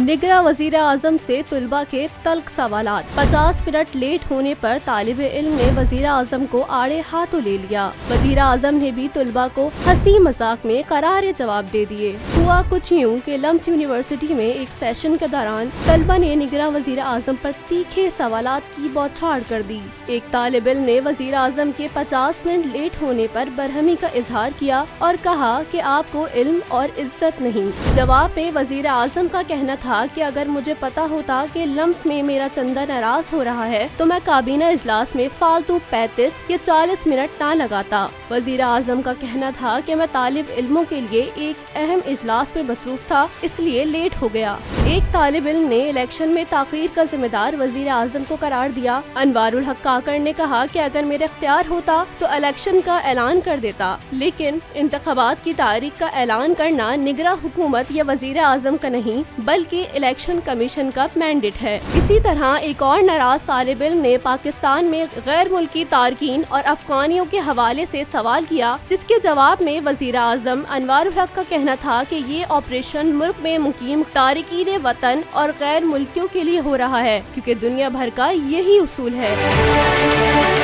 निगरां वजीर आजम से तलबा के तल्ख सवालात। 50 मिनट लेट होने पर तालिब इल्म ने वजीर आजम को आड़े हाथों ले लिया। वजीर आजम ने भी तलबा को हंसी मजाक में करारे जवाब दे दिए। हुआ कुछ यूँ कि लम्स यूनिवर्सिटी में एक सेशन के दौरान तलबा ने निगरां वजीर आजम पर तीखे सवालात की बौछार कर दी। एक तालिब इल्म ने वजीर आजम के 50 मिनट लेट होने पर बरहमी का इजहार किया और कहा कि आपको इल्म और इज्जत नहीं। जवाब में वजीर आजम का कहना था कि अगर मुझे पता होता कि लम्स में मेरा चंदा नाराज हो रहा है तो मैं काबीना इजलास में फालतू 35 या 40 मिनट ना लगाता। वजीर आजम का कहना था कि मैं तालिब इल्मों के लिए एक अहम इजलास में मसरूफ था, इसलिए लेट हो गया। एक तालिब इल्म ने इलेक्शन में ताखीर का जिम्मेदार वजीर आजम को करार दिया। अनवारुल हक काकड़ ने कहा कि अगर मेरे इख्तियार होता तो इलेक्शन का ऐलान कर देता, लेकिन इंतखाबात की तारीख का ऐलान करना निगरां हुकूमत या वजीर आजम का नहीं बल्कि इलेक्शन कमीशन का मैंडेट है। इसी तरह एक और नाराज तालिब इल्म ने पाकिस्तान में गैर मुल्की तारकीन और अफगानियों के हवाले से सवाल किया, जिसके जवाब में वजीर आजम अनवारुल हक का कहना था कि ये ऑपरेशन मुल्क में मुकीम तारकीन वतन और गैर मुल्कियों के लिए हो रहा है, क्योंकि दुनिया भर का यही उसूल है।